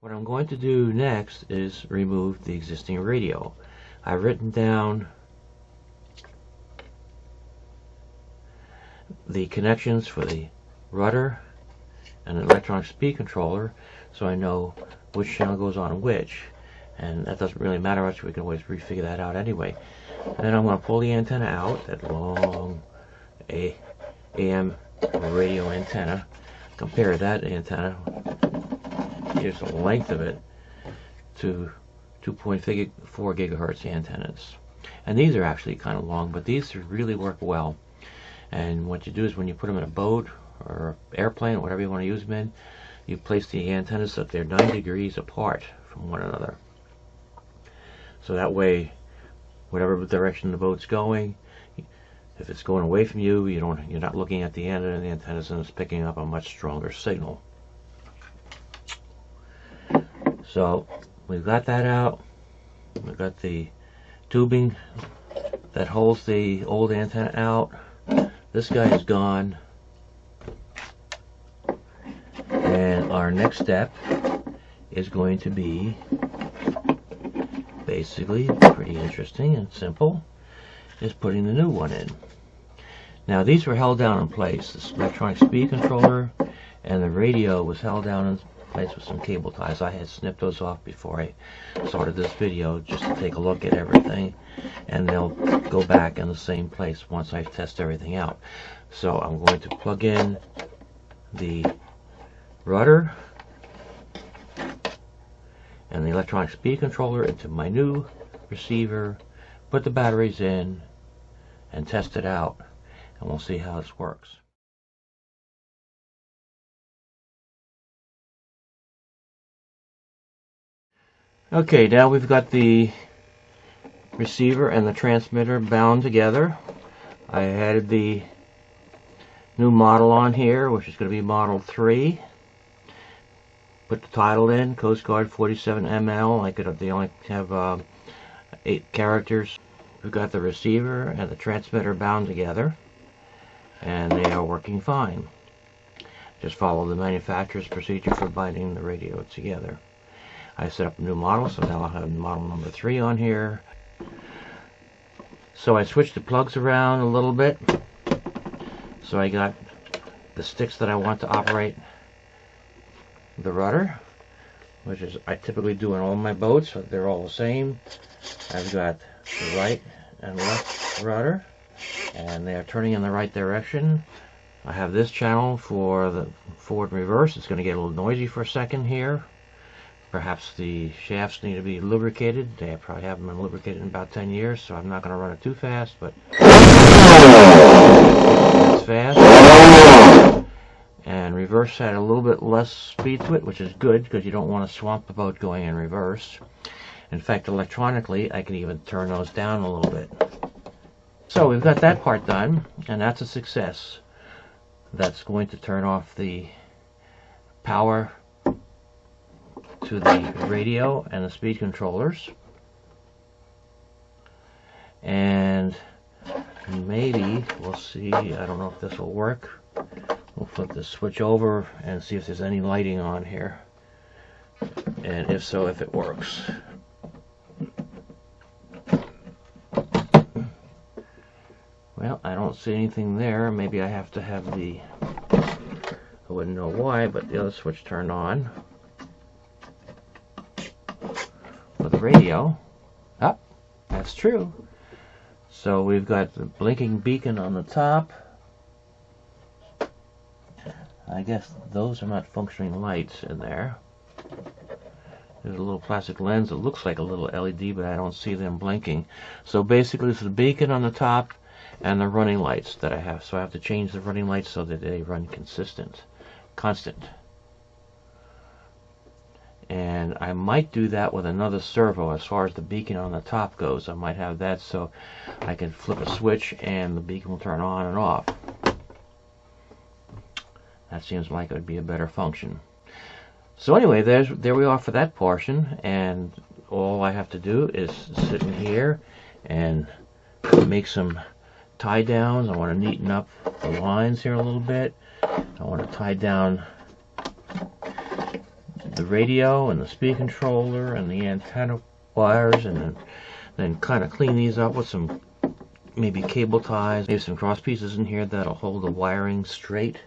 What I'm going to do next is remove the existing radio. I've written down the connections for the rudder and an electronic speed controller, so I know which channel goes on which, and that doesn't really matter much. We can always refigure that out anyway. And then I'm going to pull the antenna out, that long AM radio antenna. Compare that antenna, here's the length of it, to 2.4 gigahertz antennas. And these are actually kind of long, but these really work well. And what you do is when you put them in a boat or airplane, whatever you want to use them in, you place the antennas so that they're 9 degrees apart from one another. So that way, whatever direction the boat's going, if it's going away from you, you're not looking at the end of the antennas, and it's picking up a much stronger signal. So we've got that out. We've got the tubing that holds the old antenna out. This guy is gone. And our next step is going to be basically pretty interesting and simple, is putting the new one in. Now these were held down in place. This electronic speed controller and the radio was held down in place with some cable ties. I had snipped those off before I started this video just to take a look at everything, and they'll go back in the same place once I test everything out. So I'm going to plug in the rudder and the electronic speed controller into my new receiver, put the batteries in, and test it out, and we'll see how this works. Okay, now we've got the receiver and the transmitter bound together. I added the new model on here, which is going to be Model 3. Put the title in, Coast Guard 47 ML. They only have 8 characters. We've got the receiver and the transmitter bound together, and they are working fine. Just follow the manufacturer's procedure for binding the radio together. I set up a new model, so now I'll have model number 3 on here. So I switched the plugs around a little bit. So I got the sticks that I want to operate the rudder, which is I typically do on all my boats, so they're all the same. I've got the right and left rudder, and they are turning in the right direction. I have this channel for the forward and reverse. It's going to get a little noisy for a second here. Perhaps the shafts need to be lubricated. They probably haven't been lubricated in about 10 years, so I'm not going to run it too fast, but it's fast. And reverse had a little bit less speed to it, which is good because you don't want to swamp the boat going in reverse. In fact, electronically, I can even turn those down a little bit. So we've got that part done, and that's a success. That's going to turn off the power to the radio and the speed controllers. And maybe we'll see, I don't know if this will work. We'll flip this switch over and see if there's any lighting on here, and if so, if it works. Well, I don't see anything there. Maybe I have to have I wouldn't know why, but the other switch turned on for the radio. Ah, that's true. So we've got the blinking beacon on the top. I guess those are not functioning lights in there. There's a little plastic lens that looks like a little LED, but I don't see them blinking. So basically it's the beacon on the top and the running lights that I have. So I have to change the running lights so that they run constant. And I might do that with another servo as far as the beacon on the top goes. I might have that so I can flip a switch and the beacon will turn on and off. That seems like it would be a better function. So anyway, there we are for that portion, and all I have to do is sit in here and make some tie downs. I want to neaten up the lines here a little bit. I want to tie down the radio and the speed controller and the antenna wires, and then kind of clean these up with some maybe cable ties, maybe some cross pieces in here that'll hold the wiring straight.